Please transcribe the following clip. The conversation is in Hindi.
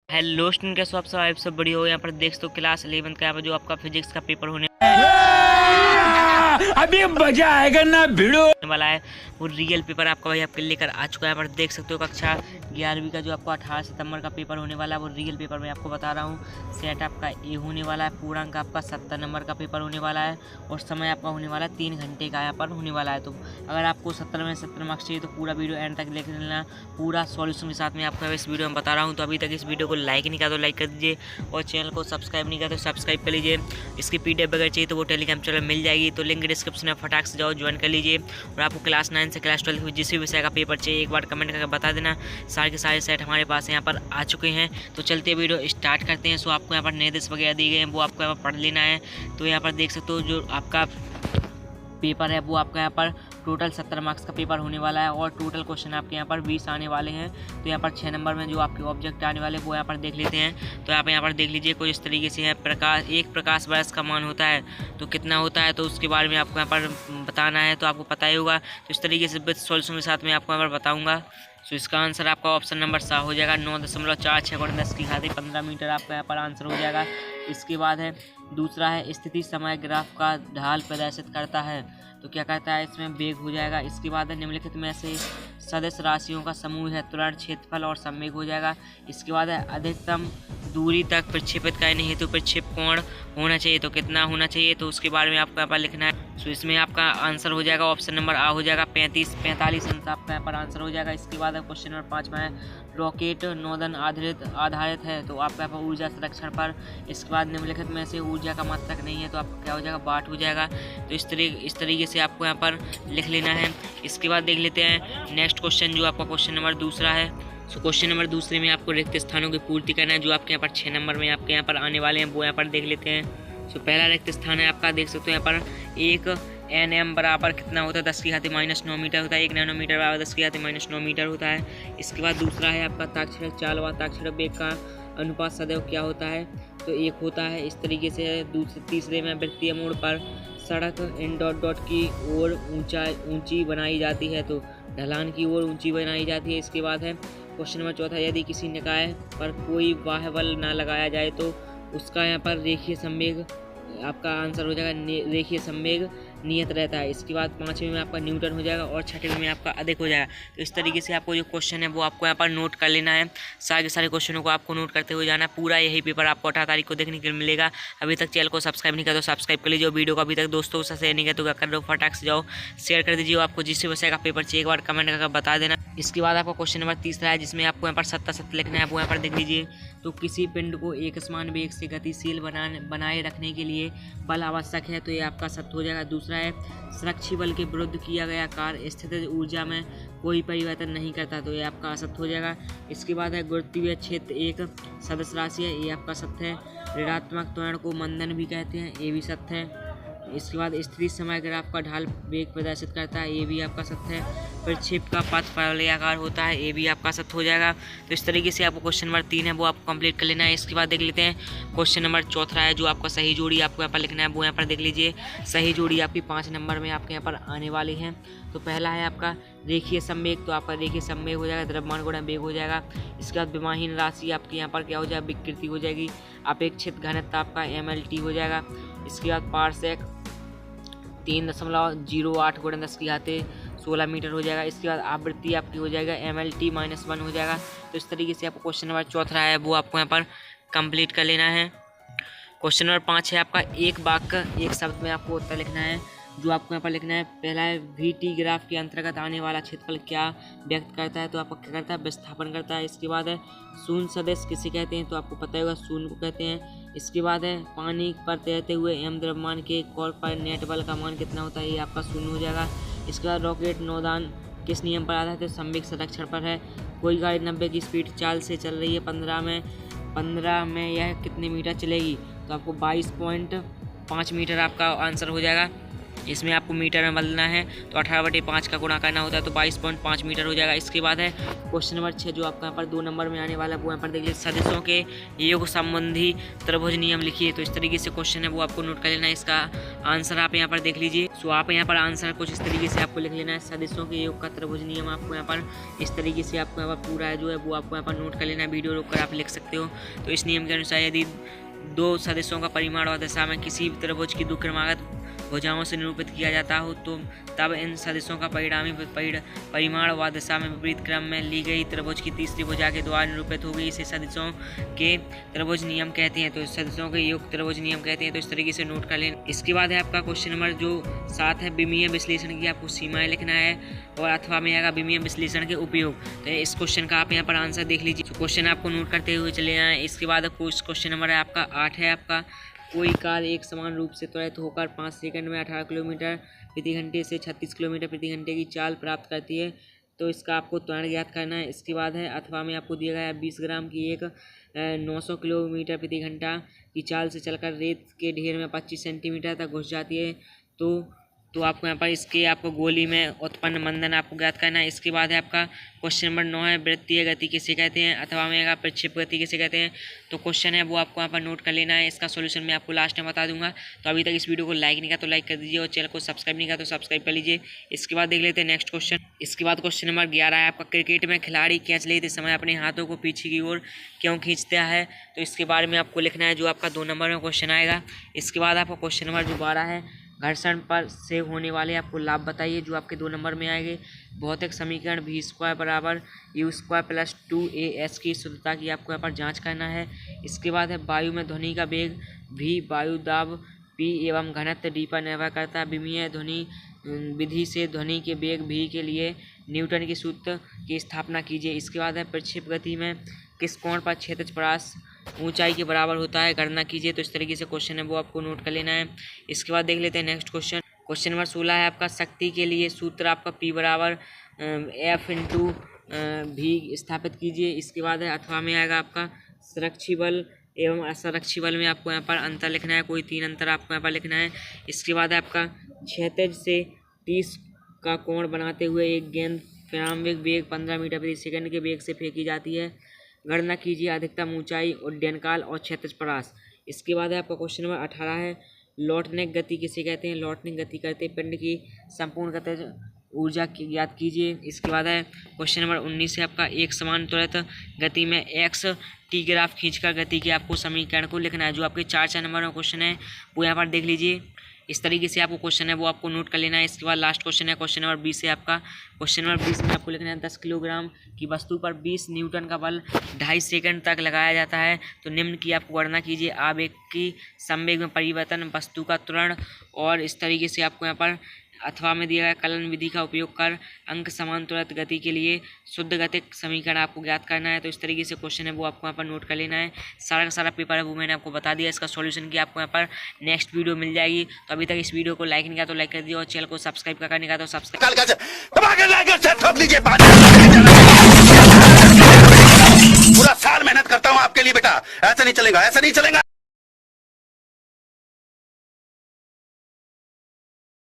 हेलो स्टूडेंट, कैसे हो आप सब बढ़िया हो। यहाँ पर देख सकते हो क्लास 11 का यहाँ पर जो आपका फिजिक्स का पेपर होने अभी मजा आएगा ना भिड़ो वाला है। वो रियल पेपर आपका भाई आपके लेकर आ चुका है। यहाँ पर देख सकते हो कक्षा 11वीं का जो आपको 18 सितंबर का पेपर होने वाला है, वो रियल पेपर मैं आपको बता रहा हूँ। सेट आपका ए होने वाला है, पूर्णांक आपका 70 नंबर का पेपर होने वाला है और समय आपका होने वाला है 3 घंटे का यहाँ पर होने वाला है। तो अगर आपको 70 में 70 मार्क्स चाहिए तो पूरा वीडियो एंड तक देख लेना, पूरा सॉल्यूशन के साथ में आपको इस वीडियो में बता रहा हूँ। तो अभी तक इस वीडियो को लाइक नहीं किया तो लाइक कर दीजिए और चैनल को सब्सक्राइब नहीं किया तो सब्सक्राइब कर लीजिए। इसकी PDF अगर चाहिए तो वो टेलीग्राम चैनल मिल जाएगी, तो लिंक डिस्क्रिप्शन में फटाक से जाओ, ज्वाइन कर लीजिए। और आपको क्लास 9 से क्लास 12 जिस भी विषय का पेपर चाहिए एक बार कमेंट करके बता देना। सारे के सारे सेट हमारे पास यहाँ पर आ चुके हैं। तो चलते वीडियो स्टार्ट करते हैं। सो आपको यहाँ पर निर्देश वगैरह दिए गए हैं, वो आपको यहाँ पर पढ़ लेना है। तो यहाँ पर देख सकते हो जो आपका पेपर है वो आपका यहाँ पर टोटल 70 मार्क्स का पेपर होने वाला है और टोटल क्वेश्चन आपके यहाँ पर 20 आने वाले हैं। तो यहाँ पर 6 नंबर में जो आपके ऑब्जेक्ट आने वाले वो यहाँ पर देख लेते हैं। तो आप यहाँ पर देख लीजिए कुछ इस तरीके से है। एक प्रकाश वर्ष का मान होता है तो कितना होता है, तो उसके बारे में आपको यहाँ पर बताना है। तो आपको पता ही होगा। तो इस तरीके से विद सॉल्यूशन के साथ मैं आपको यहाँ पर बताऊँगा। तो इसका आंसर आपका ऑप्शन नंबर सा हो जाएगा। 9.46 10 की घात 15 मीटर आपका यहाँ पर आंसर हो जाएगा। इसके बाद है दूसरा है स्थिति समय ग्राफ का ढाल प्रदर्शित करता है, तो क्या कहता है इसमें वेग हो जाएगा। इसके बाद है निम्नलिखित में से सदस्य राशियों का समूह है तुरंत क्षेत्रफल और संवेग हो जाएगा। इसके बाद है अधिकतम दूरी तक प्रक्षेपित करने हेतु प्रक्षेप कोण होना चाहिए, तो कितना होना चाहिए, तो उसके बारे में आपको यहाँ पर लिखना है। तो इसमें आपका आंसर हो जाएगा ऑप्शन नंबर आ हो जाएगा 45 अंक आपका यहाँ पर आंसर हो जाएगा। इसके बाद क्वेश्चन नंबर 5 में है रॉकेट नोदन आधारित है, तो आपका यहाँ पर ऊर्जा संरक्षण पर। इसके बाद निम्नलिखित में से ऊर्जा का मात्रक नहीं है, तो आपका क्या हो जाएगा वाट हो जाएगा। तो इस तरीके से आपको यहाँ पर लिख लेना है। इसके बाद देख लेते हैं नेक्स्ट क्वेश्चन जो आपका क्वेश्चन नंबर दूसरा है। सो क्वेश्चन नंबर दूसरे में आपको रिक्त स्थानों की पूर्ति करना है, जो आपके यहाँ पर 6 नंबर में आपके यहाँ पर आने वाले हैं वो यहाँ पर देख लेते हैं। सो पहला रिक्त स्थान है आपका, देख सकते हो यहाँ पर 1 Nm बराबर कितना होता है 10 की घात -9 मीटर होता है। 1 नैनोमीटर बराबर 10 की घात -9 मीटर होता है। इसके बाद दूसरा है आपका ताक्षणिक चाल व ताक्षणिक वेग का अनुपात सदैव क्या होता है, तो 1 होता है। इस तरीके से तीसरे में वृत्तीय मोड़ पर सड़क इन डॉट की ओर ऊंची बनाई जाती है, तो ढलान की ओर ऊंची बनाई जाती है। इसके बाद है क्वेश्चन नंबर चौथा, यदि किसी निकाय पर कोई बाह्य बल न लगाया जाए तो उसका यहाँ पर रेखीय संवेग आपका आंसर हो जाएगा रेखीय संवेग नियत रहता है। इसके बाद 5वें में आपका न्यूटन हो जाएगा और 6वें में आपका अधिक हो जाएगा। तो इस तरीके से आपको जो क्वेश्चन है वो आपको यहाँ पर नोट कर लेना है। सारे के सारे क्वेश्चनों को आपको नोट करते हुए जाना। पूरा यही पेपर आपको 18 तारीख को देखने के लिए मिलेगा। अभी तक चैनल को सब्सक्राइब नहीं किया तो सब्सक्राइब कर लीजिए। वीडियो को अभी तक दोस्तों से शेयर नहीं किया तो क्या कर लो, फटाक से जाओ शेयर कर दीजिए। आपको जिस विषय का पेपर चाहिए एक बार कमेंट करके बता देना। इसके बाद आपका क्वेश्चन नंबर तीसरा है, जिसमें आपको यहाँ पर 70 लिखना है, वो यहाँ पर देख लीजिए। तो किसी पिंड को एक समान वेग से गतिशील बनाए रखने के लिए बल आवश्यक है, तो ये आपका 70 हो जाएगा। दूसरा है सुरक्षी बल के विरुद्ध किया गया कार्य स्थितिज ऊर्जा में कोई परिवर्तन नहीं करता, तो ये आपका असत्य हो जाएगा। इसके बाद है गुरुत्वीय क्षेत्र एक सदस्य राशि है, ये आपका सत्य है। ऋणात्मक त्वरण को मंदन भी कहते हैं, ये भी सत्य है। इसके बाद स्थिति समय ग्राफ का ढाल वेग प्रदर्शित करता है, ये भी आपका सत्य है। प्रक्षेप का पथ वलयाकार होता है, ये भी आपका सत्य हो जाएगा। तो इस तरीके से आपको क्वेश्चन नंबर 3 है वो आपको कंप्लीट कर लेना है। इसके बाद देख लेते हैं क्वेश्चन नंबर चौथा है, जो आपका सही जोड़ी आपको यहाँ पर लिखना है, वो यहाँ पर देख लीजिए। सही जोड़ी आपकी 5 नंबर में आपके यहाँ पर आने वाली है। तो पहला है आपका रेखीय संवेग, तो आपका रेखीय संवेग हो जाएगा द्रव्यमान गुणा वेग हो जाएगा। इसके बाद विमाहीन राशि आपके यहाँ पर क्या हो जाएगा, विकृति हो जाएगी। अपेक्षित घनत्व आपका MLT हो जाएगा। इसके बाद पारसेक 3.08 × 10 की घात 16 मीटर हो जाएगा। इसके बाद आवृत्ति आपकी हो जाएगा MLT -1 हो जाएगा। तो इस तरीके से आपको क्वेश्चन नंबर चौथा है वो आपको यहाँ पर कंप्लीट कर लेना है। क्वेश्चन नंबर 5 है आपका एक वाक्य एक शब्द में आपको उत्तर लिखना है, जो आपको यहाँ पर लिखना है। पहला है VT ग्राफ के अंतर्गत आने वाला क्षेत्रफल क्या व्यक्त करता है, तो आपको क्या करता है विस्थापन करता है। इसके बाद है शून्य सदिश किसे कहते हैं, तो आपको पता होगा शून्य को कहते हैं। इसके बाद है पानी पर तैरते हुए m द्रव्यमान के कॉर्ड पर नेट बल का मान कितना होता है, ये आपका शून्य हो जाएगा। इसके बाद रॉकेट नौदान किस नियम पर आधारित है, तो संवेग संरक्षण पर है। कोई गाड़ी 90 की स्पीड चाल से चल रही है, 15 में यह कितने मीटर चलेगी, तो आपको 22.5 मीटर आपका आंसर हो जाएगा। इसमें आपको मीटर में बदलना है तो 18/5 का गुणा करना होता है तो 22.5 मीटर हो जाएगा। इसके बाद है क्वेश्चन नंबर 6 जो आपका यहाँ पर 2 नंबर में आने वाला है, वो यहाँ पर देखिए सदिशों के योग संबंधी त्रिभुज नियम लिखिए। तो इस तरीके से क्वेश्चन है वो आपको नोट कर लेना है। इसका आंसर आप यहाँ पर देख लीजिए। सो आप यहाँ पर आंसर कुछ इस तरीके से आपको लिख लेना है। सदिशों के योग का त्रिभुज नियम आपको यहाँ पर इस तरीके से आपको यहाँ पर पूरा जो है वो आपको यहाँ पर नोट कर लेना है। वीडियो रोक कर आप लिख सकते हो। तो इस नियम के अनुसार यदि दो सदिशों का परिमाण और दिशा में किसी भी त्रिभुज की दो क्रमागत भुजाओं से निरूपित किया जाता हो तो तब इन सदिशों का परिणामी परिमाण व दिशा में विपरीत क्रम में ली गई त्रिभुज की तीसरी भुजा के द्वारा निरूपित होगी। इसे सदिशों के त्रिभुज नियम कहते हैं। तो सदिशों के योग त्रिभुज नियम कहते हैं। तो इस तरीके से नोट कर लें। इसके बाद है आपका क्वेश्चन नंबर जो 7 है, विमीय विश्लेषण की आपको सीमाएं लिखना है और अथवा में आएगा विमीय विश्लेषण के उपयोग। तो इस क्वेश्चन का आप यहाँ पर आंसर देख लीजिए। क्वेश्चन आपको नोट करते हुए चले जाएं। इसके बाद क्वेश्चन नंबर है आपका 8 है आपका, कोई कार एक समान रूप से त्वरित होकर 5 सेकंड में 18 किलोमीटर प्रति घंटे से 36 किलोमीटर प्रति घंटे की चाल प्राप्त करती है। तो इसका आपको त्वरण ज्ञात करना है। इसके बाद है अथवा में आपको दिया गया है 20 ग्राम की एक 900 किलोमीटर प्रति घंटा की चाल से चलकर रेत के ढेर में 25 सेंटीमीटर तक घुस जाती है। तो आपको यहाँ पर इसके आपको गोली में उत्पन्न मंदन आपको ज्ञात करना है। इसके बाद है आपका क्वेश्चन नंबर 9 है, वृत्तीय गति किसे कहते हैं, अथवा में आएगा प्रक्षेप गति किसे कहते हैं। तो क्वेश्चन है वो आपको यहाँ पर नोट कर लेना है। इसका सॉल्यूशन मैं आपको लास्ट में बता दूंगा। तो अभी तक इस वीडियो को लाइक नहीं किया तो लाइक कर दीजिए और चैनल को सब्सक्राइब नहीं किया तो सब्सक्राइब कर लीजिए। इसके बाद देख लेते हैं नेक्स्ट क्वेश्चन। इसके बाद क्वेश्चन नंबर 11 है आपका, क्रिकेट में खिलाड़ी कैच लेते समय अपने हाथों को पीछे की ओर क्यों खींचता है। तो इसके बारे में आपको लिखना है जो आपका 2 नंबर में क्वेश्चन आएगा। इसके बाद आपका क्वेश्चन नंबर जो 12 है, घर्षण पर से होने वाले आपको लाभ बताइए, जो आपके 2 नंबर में आएंगे। भौतिक समीकरण v² बराबर u² + 2as की शुद्धता की आपको यहाँ पर जांच करना है। इसके बाद है वायु में ध्वनि का वेग v, वायु दाब p एवं घनत्व d पर निर्भर करता है। विमीय ध्वनि विधि से ध्वनि के वेग v के लिए न्यूटन के सूत्र की स्थापना कीजिए। इसके बाद है प्रक्षेप गति में किस कोण पर क्षैतिज परास ऊंचाई के बराबर होता है, गणना कीजिए। तो इस तरीके से क्वेश्चन है वो आपको नोट कर लेना है। इसके बाद देख लेते हैं नेक्स्ट क्वेश्चन। क्वेश्चन नंबर 16 है आपका, शक्ति के लिए सूत्र आपका P बराबर F × V स्थापित कीजिए। इसके बाद है अथवा में आएगा आपका संरक्षी बल एवं असंरक्षी बल में आपको यहाँ पर अंतर लिखना है। कोई 3 अंतर आपको यहाँ पर लिखना है। इसके बाद है आपका क्षैतिज से 30 का कोण बनाते हुए एक गेंद प्रारंभिक वेग 15 मीटर प्रति सेकंड के वेग से फेंकी जाती है, गणना कीजिए अधिकतम ऊंचाई, उड्डयन काल और क्षैतिज परास। इसके बाद है आपका क्वेश्चन नंबर 18 है, लौटनिक गति किसे कहते हैं। लौटनिक गति करते पिंड की संपूर्ण गतिज ऊर्जा की ज्ञात कीजिए। इसके बाद है क्वेश्चन नंबर 19 है आपका, एक समान त्वरित गति में एक्स टी ग्राफ खींचकर गति के आपको समीकरण को लिखना है। जो आपके 4 नंबर में क्वेश्चन है वो यहाँ पर देख लीजिए। इस तरीके से आपको क्वेश्चन है वो आपको नोट कर लेना है। इसके बाद लास्ट क्वेश्चन है क्वेश्चन नंबर 20 है आपका। क्वेश्चन नंबर 20 में आपको लिखना है 10 किलोग्राम की वस्तु पर 20 न्यूटन का बल 2.5 सेकंड तक लगाया जाता है। तो निम्न की आपको गणना कीजिए, आवेग की संवेग में परिवर्तन, वस्तु का त्वरण। और इस तरीके से आपको यहाँ पर अथवा में दिया गया कलन विधि का उपयोग कर अंक समान त्वरित गति के लिए शुद्ध गतिक समीकरण आपको ज्ञात करना है। तो इस तरीके से क्वेश्चन है वो आपको यहाँ पर नोट कर लेना है। सारा का सारा पेपर है वो मैंने आपको बता दिया। इसका सॉल्यूशन की आपको यहाँ पर नेक्स्ट वीडियो मिल जाएगी। तो अभी तक इस वीडियो को लाइक नहीं किया तो लाइक कर दिए और चैनल को सब्सक्राइब करने का तो सब्सक्राइब। पूरा साल मेहनत करता हूँ आपके लिए बेटा, ऐसा नहीं चलेगा, ऐसा नहीं चलेगा।